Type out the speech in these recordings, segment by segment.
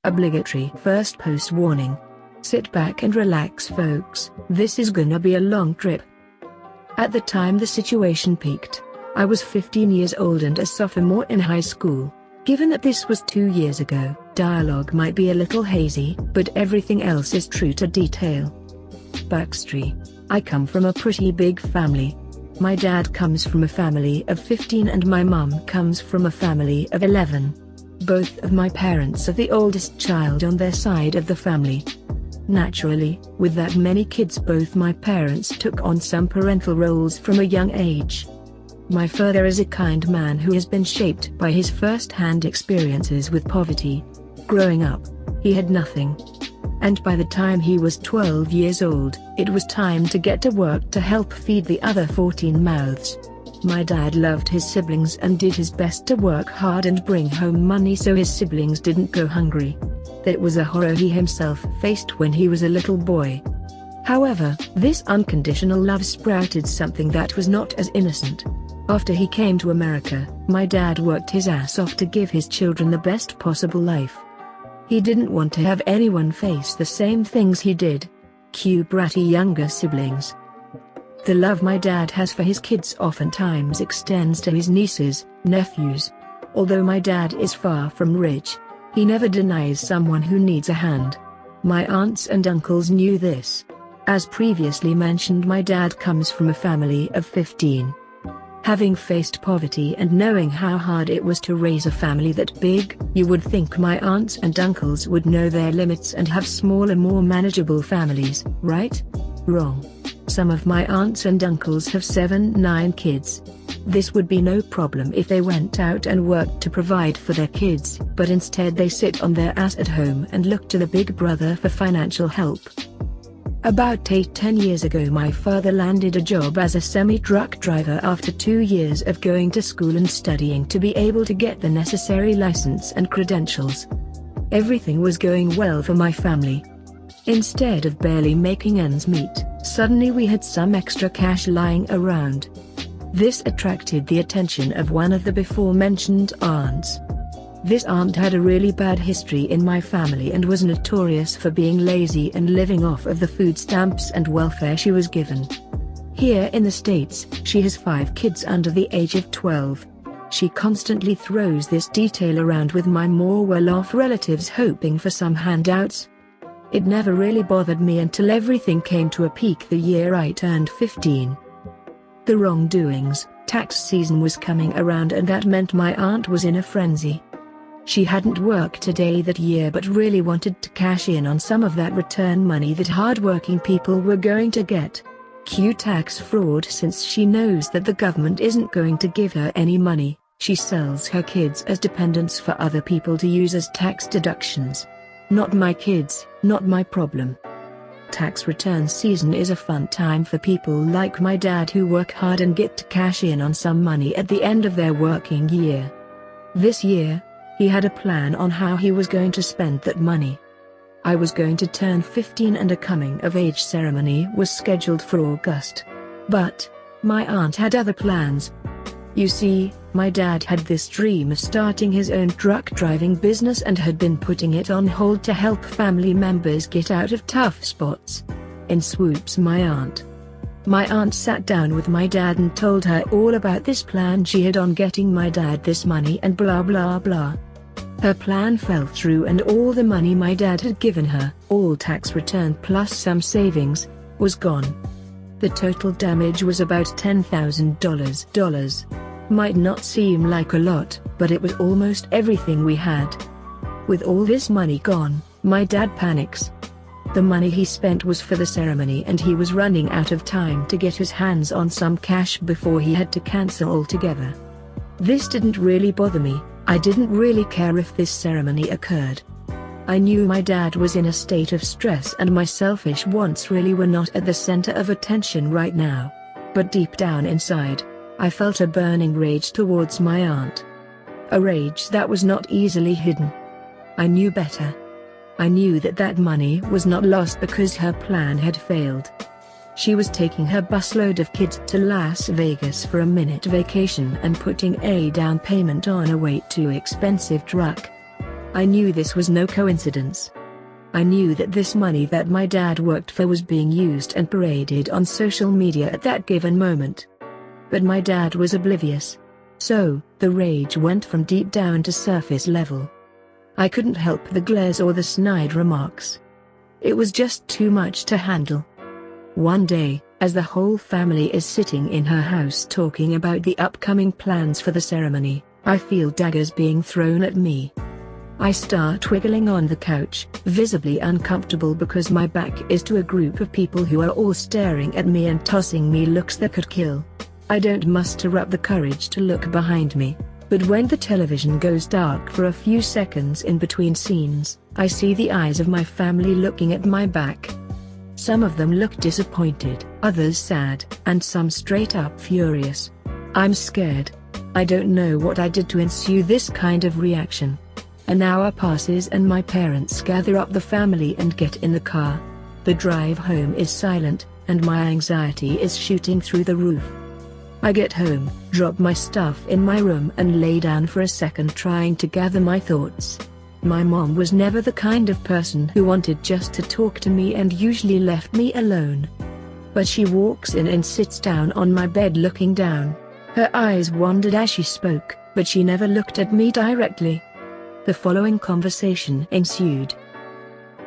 Obligatory first post warning. Sit back and relax folks, this is gonna be a long trip. At the time the situation peaked, I was 15 years old and a sophomore in high school. Given that this was 2 years ago, dialogue might be a little hazy, but everything else is true to detail. Backstory. I come from a pretty big family. My dad comes from a family of 15 and my mum comes from a family of 11. Both of my parents are the oldest child on their side of the family. Naturally, with that many kids, both my parents took on some parental roles from a young age. My father is a kind man who has been shaped by his first-hand experiences with poverty. Growing up, he had nothing. And by the time he was 12 years old, it was time to get to work to help feed the other 14 mouths. My dad loved his siblings and did his best to work hard and bring home money so his siblings didn't go hungry. That was a horror he himself faced when he was a little boy. However, this unconditional love sprouted something that was not as innocent. After he came to America, my dad worked his ass off to give his children the best possible life. He didn't want to have anyone face the same things he did. Cue bratty younger siblings. The love my dad has for his kids oftentimes extends to his nieces, nephews. Although my dad is far from rich, he never denies someone who needs a hand. My aunts and uncles knew this. As previously mentioned, my dad comes from a family of 15. Having faced poverty and knowing how hard it was to raise a family that big, you would think my aunts and uncles would know their limits and have smaller, more manageable families, right? Wrong. Some of my aunts and uncles have 7-9 kids. This would be no problem if they went out and worked to provide for their kids, but instead they sit on their ass at home and look to the big brother for financial help. About 8-10 years ago my father landed a job as a semi-truck driver after 2 years of going to school and studying to be able to get the necessary license and credentials. Everything was going well for my family. Instead of barely making ends meet, suddenly we had some extra cash lying around. This attracted the attention of one of the before-mentioned aunts. This aunt had a really bad history in my family and was notorious for being lazy and living off of the food stamps and welfare she was given. Here in the States, she has 5 kids under the age of 12. She constantly throws this detail around with my more well-off relatives hoping for some handouts. It never really bothered me until everything came to a peak the year I turned 15. The wrongdoings, tax season was coming around and that meant my aunt was in a frenzy. She hadn't worked a day that year but really wanted to cash in on some of that return money that hardworking people were going to get. Cue tax fraud. Since she knows that the government isn't going to give her any money, she sells her kids as dependents for other people to use as tax deductions. Not my kids, not my problem. Tax return season is a fun time for people like my dad who work hard and get to cash in on some money at the end of their working year. This year, he had a plan on how he was going to spend that money. I was going to turn 15 and a coming-of-age ceremony was scheduled for August. But my aunt had other plans. You see, my dad had this dream of starting his own truck driving business and had been putting it on hold to help family members get out of tough spots. In swoops my aunt. My aunt sat down with my dad and told her all about this plan she had on getting my dad this money and blah blah blah. Her plan fell through and all the money my dad had given her, all tax return plus some savings, was gone. The total damage was about $10,000. Might not seem like a lot, but it was almost everything we had. With all this money gone, my dad panics. The money he spent was for the ceremony and he was running out of time to get his hands on some cash before he had to cancel altogether. This didn't really bother me. I didn't really care if this ceremony occurred. I knew my dad was in a state of stress and my selfish wants really were not at the center of attention right now. But deep down inside, I felt a burning rage towards my aunt. A rage that was not easily hidden. I knew better. I knew that that money was not lost because her plan had failed. She was taking her busload of kids to Las Vegas for a minute vacation and putting a down payment on a way too expensive truck. I knew this was no coincidence. I knew that this money that my dad worked for was being used and paraded on social media at that given moment. But my dad was oblivious. So, the rage went from deep down to surface level. I couldn't help the glares or the snide remarks. It was just too much to handle. One day, as the whole family is sitting in her house talking about the upcoming plans for the ceremony, I feel daggers being thrown at me. I start wiggling on the couch, visibly uncomfortable because my back is to a group of people who are all staring at me and tossing me looks that could kill. I don't muster up the courage to look behind me, but when the television goes dark for a few seconds in between scenes, I see the eyes of my family looking at my back. Some of them look disappointed, others sad, and some straight up furious. I'm scared. I don't know what I did to ensue this kind of reaction. An hour passes and my parents gather up the family and get in the car. The drive home is silent, and my anxiety is shooting through the roof. I get home, drop my stuff in my room and lay down for a second trying to gather my thoughts. My mom was never the kind of person who wanted just to talk to me and usually left me alone. But she walks in and sits down on my bed looking down. Her eyes wandered as she spoke, but she never looked at me directly. The following conversation ensued.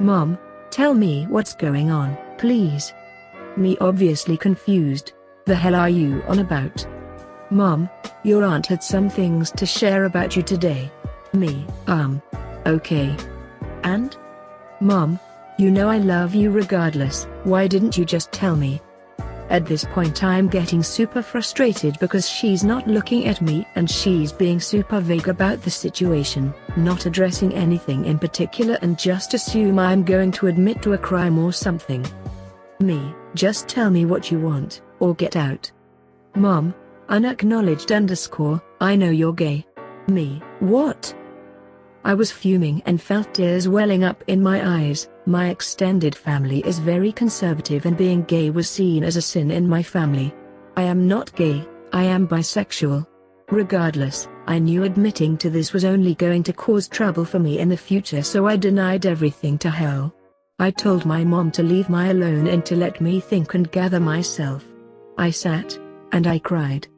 "Mom, tell me what's going on, please." Me obviously confused. "The hell are you on about?" "Mom, your aunt had some things to share about you today." Me, okay. "And?" "Mom, you know I love you regardless, why didn't you just tell me?" At this point I'm getting super frustrated because she's not looking at me and she's being super vague about the situation, not addressing anything in particular and just assume I'm going to admit to a crime or something. Me, just tell me what you want, or get out. "Mom, unacknowledged _ I know you're gay." Me, what? I was fuming and felt tears welling up in my eyes. My extended family is very conservative and being gay was seen as a sin in my family. I am not gay, I am bisexual. Regardless, I knew admitting to this was only going to cause trouble for me in the future, so I denied everything to hell. I told my mom to leave me alone and to let me think and gather myself. I sat, and I cried.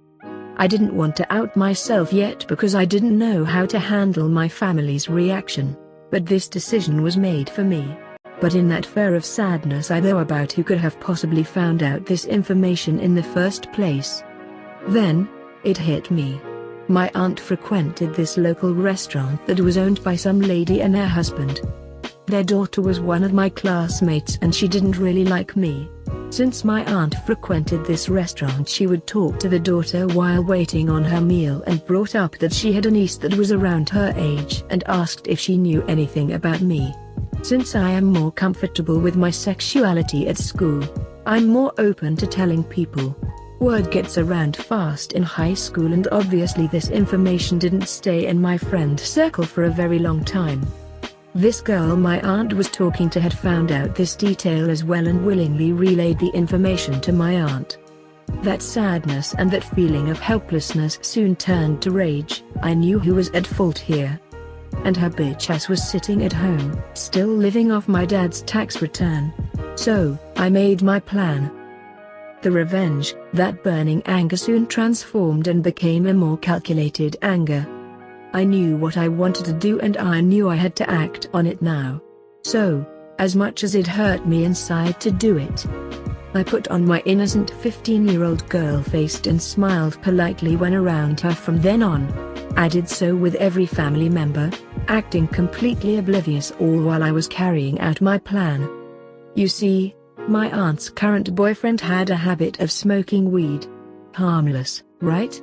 I didn't want to out myself yet because I didn't know how to handle my family's reaction, but this decision was made for me. But in that fear of sadness I know about who could have possibly found out this information in the first place. Then, it hit me. My aunt frequented this local restaurant that was owned by some lady and her husband. Their daughter was one of my classmates and she didn't really like me. Since my aunt frequented this restaurant, she would talk to the daughter while waiting on her meal and brought up that she had a niece that was around her age and asked if she knew anything about me. Since I am more comfortable with my sexuality at school, I'm more open to telling people. Word gets around fast in high school, and obviously this information didn't stay in my friend circle for a very long time. This girl my aunt was talking to had found out this detail as well and willingly relayed the information to my aunt. That sadness and that feeling of helplessness soon turned to rage. I knew who was at fault here. And her bitch ass was sitting at home, still living off my dad's tax return. So, I made my plan. The revenge, that burning anger soon transformed and became a more calculated anger. I knew what I wanted to do and I knew I had to act on it now. So, as much as it hurt me inside to do it, I put on my innocent 15-year-old girl face and smiled politely when around her from then on. I did so with every family member, acting completely oblivious all while I was carrying out my plan. You see, my aunt's current boyfriend had a habit of smoking weed. Harmless, right?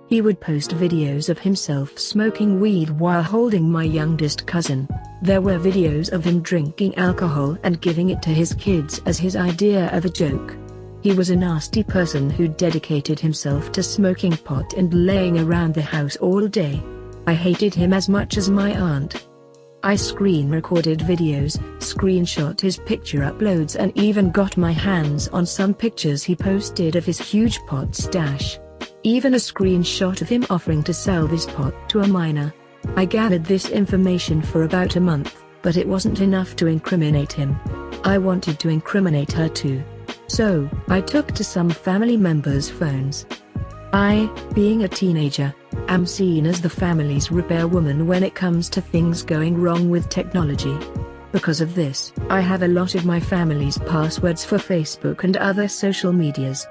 He would post videos of himself smoking weed while holding my youngest cousin. There were videos of him drinking alcohol and giving it to his kids as his idea of a joke. He was a nasty person who dedicated himself to smoking pot and laying around the house all day. I hated him as much as my aunt. I screen recorded videos, screenshot his picture uploads and even got my hands on some pictures he posted of his huge pot stash. Even a screenshot of him offering to sell this pot to a minor. I gathered this information for about a month, but it wasn't enough to incriminate him. I wanted to incriminate her too. So, I took to some family members' phones. I, being a teenager, am seen as the family's repairwoman when it comes to things going wrong with technology. Because of this, I have a lot of my family's passwords for Facebook and other social medias.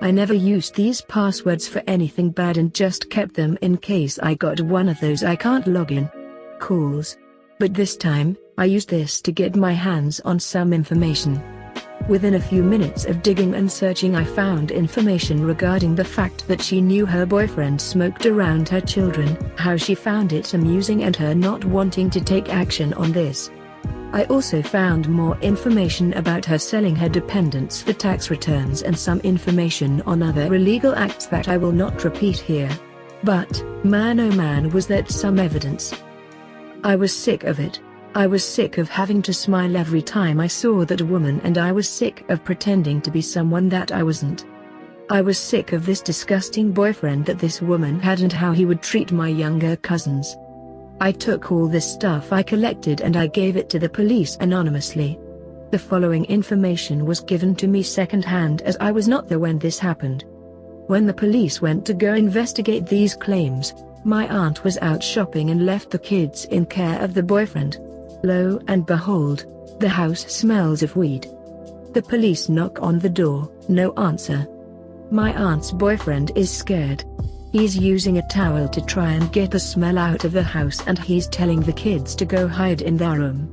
I never used these passwords for anything bad and just kept them in case I got one of those I can't log in calls. But this time, I used this to get my hands on some information. Within a few minutes of digging and searching, I found information regarding the fact that she knew her boyfriend smoked around her children, how she found it amusing and her not wanting to take action on this. I also found more information about her selling her dependents for tax returns and some information on other illegal acts that I will not repeat here. But, man oh man, was that some evidence. I was sick of it. I was sick of having to smile every time I saw that woman, and I was sick of pretending to be someone that I wasn't. I was sick of this disgusting boyfriend that this woman had and how he would treat my younger cousins. I took all this stuff I collected and I gave it to the police anonymously. The following information was given to me secondhand, as I was not there when this happened. When the police went to go investigate these claims, my aunt was out shopping and left the kids in care of the boyfriend. Lo and behold, the house smells of weed. The police knock on the door, no answer. My aunt's boyfriend is scared. He's using a towel to try and get the smell out of the house, and he's telling the kids to go hide in their room.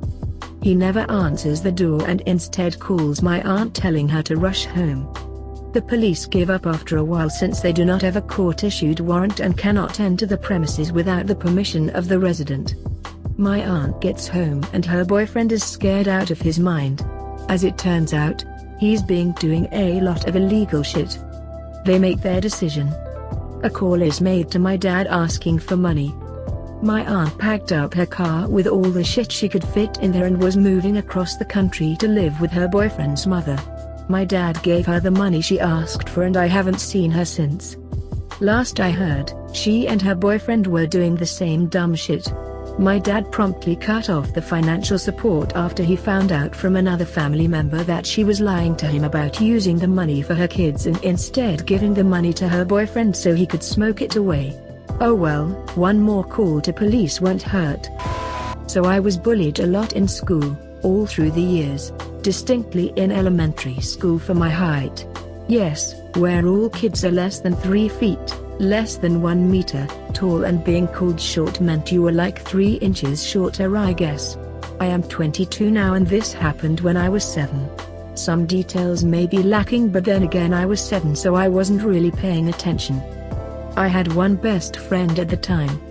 He never answers the door and instead calls my aunt telling her to rush home. The police give up after a while since they do not have a court-issued warrant and cannot enter the premises without the permission of the resident. My aunt gets home and her boyfriend is scared out of his mind. As it turns out, he's doing a lot of illegal shit. They make their decision. A call is made to my dad asking for money. My aunt packed up her car with all the shit she could fit in there and was moving across the country to live with her boyfriend's mother. My dad gave her the money she asked for and I haven't seen her since. Last I heard, she and her boyfriend were doing the same dumb shit. My dad promptly cut off the financial support after he found out from another family member that she was lying to him about using the money for her kids and instead giving the money to her boyfriend so he could smoke it away. Oh well, one more call to police won't hurt. So I was bullied a lot in school, all through the years, distinctly in elementary school for my height. Yes, where all kids are less than 3 feet, less than 1 meter, tall, and being called short meant you were like 3 inches shorter, I guess. I am 22 now and this happened when I was 7. Some details may be lacking, but then again I was 7 so I wasn't really paying attention. I had one best friend at the time.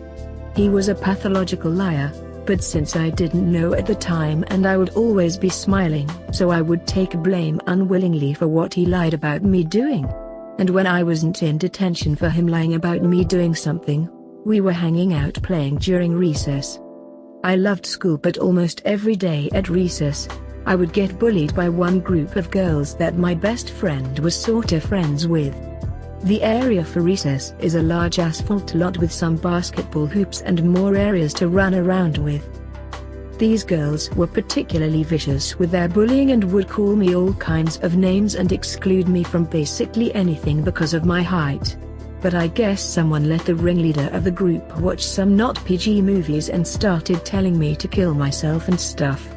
He was a pathological liar, but since I didn't know at the time and I would always be smiling, so I would take blame unwillingly for what he lied about me doing. And when I wasn't in detention for him lying about me doing something, we were hanging out playing during recess. I loved school, but almost every day at recess, I would get bullied by one group of girls that my best friend was sorta friends with. The area for recess is a large asphalt lot with some basketball hoops and more areas to run around with. These girls were particularly vicious with their bullying and would call me all kinds of names and exclude me from basically anything because of my height. But I guess someone let the ringleader of the group watch some not PG movies and started telling me to kill myself and stuff.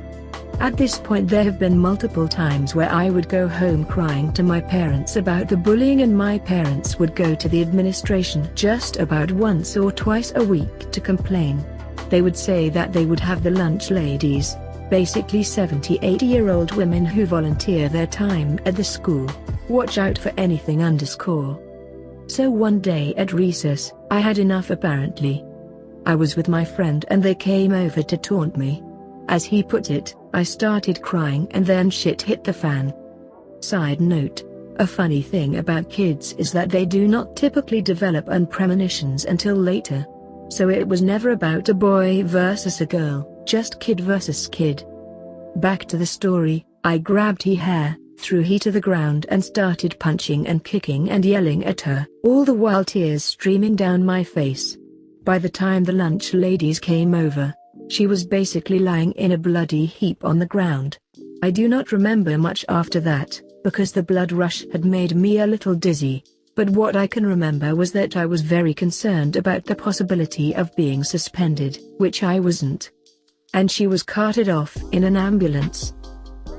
At this point there have been multiple times where I would go home crying to my parents about the bullying, and my parents would go to the administration just about once or twice a week to complain. They would say that they would have the lunch ladies, basically 70-80-year-old women who volunteer their time at the school, watch out for anything underscore. So one day at recess, I had enough apparently. I was with my friend and they came over to taunt me. As he put it, I started crying and then shit hit the fan. Side note, a funny thing about kids is that they do not typically develop premonitions until later. So it was never about a boy versus a girl, just kid versus kid. Back to the story, I grabbed her hair, threw her to the ground and started punching and kicking and yelling at her, all the while tears streaming down my face. By the time the lunch ladies came over, she was basically lying in a bloody heap on the ground. I do not remember much after that, because the blood rush had made me a little dizzy. But what I can remember was that I was very concerned about the possibility of being suspended, which I wasn't. And she was carted off in an ambulance.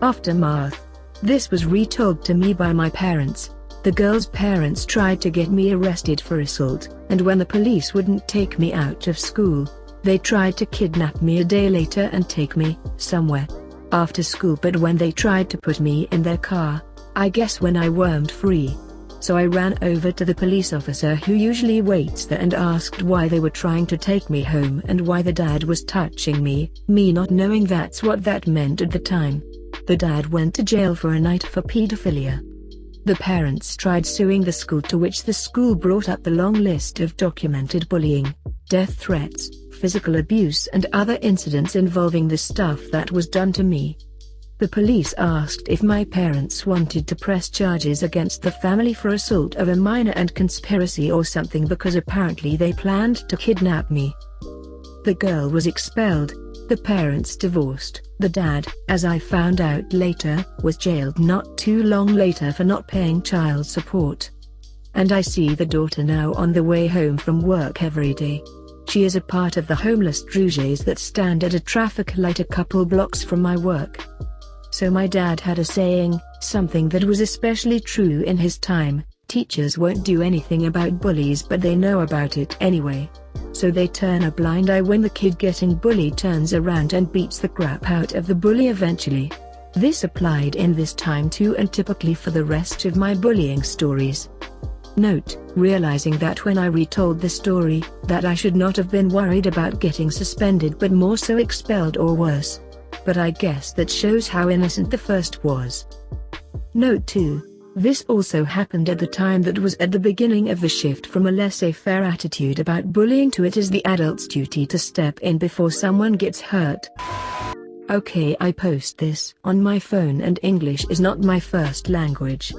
Aftermath. This was retold to me by my parents. The girl's parents tried to get me arrested for assault, and when the police wouldn't take me out of school, they tried to kidnap me a day later and take me somewhere after school. But when they tried to put me in their car, I guess when I wormed free. So I ran over to the police officer who usually waits there and asked why they were trying to take me home and why the dad was touching me not knowing that's what that meant at the time. The dad went to jail for a night for pedophilia. The parents tried suing the school, to which the school brought up the long list of documented bullying, death threats, physical abuse and other incidents involving the stuff that was done to me. The police asked if my parents wanted to press charges against the family for assault of a minor and conspiracy or something, because apparently they planned to kidnap me. The girl was expelled. The parents divorced. The dad, as I found out later, was jailed not too long later for not paying child support. And I see the daughter now on the way home from work every day. She is a part of the homeless drugets that stand at a traffic light a couple blocks from my work. So my dad had a saying, something that was especially true in his time: teachers won't do anything about bullies, but they know about it anyway. So they turn a blind eye when the kid getting bullied turns around and beats the crap out of the bully eventually. This applied in this time too, and typically for the rest of my bullying stories. Note, realizing that when I retold the story, that I should not have been worried about getting suspended but more so expelled or worse. But I guess that shows how innocent the first was. Note 2. This also happened at the time that was at the beginning of the shift from a laissez-faire attitude about bullying to it is the adult's duty to step in before someone gets hurt. Okay, I post this on my phone and English is not my first language.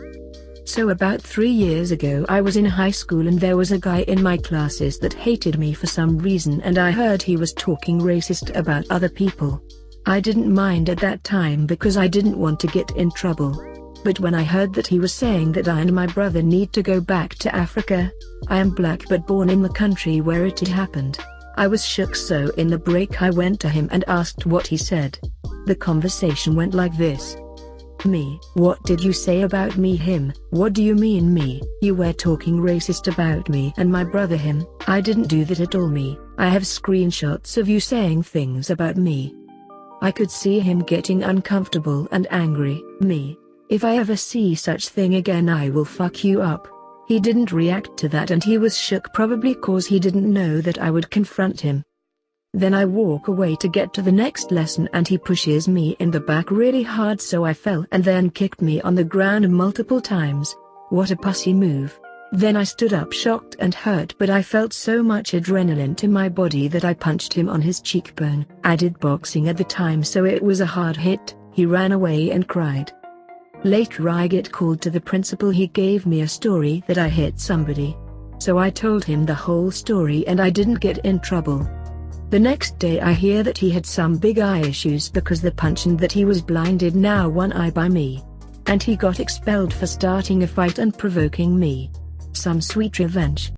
So about 3 years ago I was in high school and there was a guy in my classes that hated me for some reason, and I heard he was talking racist about other people. I didn't mind at that time because I didn't want to get in trouble. But when I heard that he was saying that I and my brother need to go back to Africa, I am black but born in the country where it had happened, I was shook. So in the break I went to him and asked what he said. The conversation went like this. Me: what did you say about me? Him: what do you mean me? You were talking racist about me. And my brother: him: I didn't do that at all. Me: I have screenshots of you saying things about me. I could see him getting uncomfortable and angry. Me: if I ever see such thing again I will fuck you up. He didn't react to that and he was shook, probably cause he didn't know that I would confront him. Then I walk away to get to the next lesson and he pushes me in the back really hard, so I fell and then kicked me on the ground multiple times. What a pussy move. Then I stood up shocked and hurt, but I felt so much adrenaline to my body that I punched him on his cheekbone. I did boxing at the time so it was a hard hit. He ran away and cried. Later I get called to the principal. He gave me a story that I hit somebody. So I told him the whole story and I didn't get in trouble. The next day I hear that he had some big eye issues because the punch and that he was blinded now one eye by me. And he got expelled for starting a fight and provoking me. Some sweet revenge.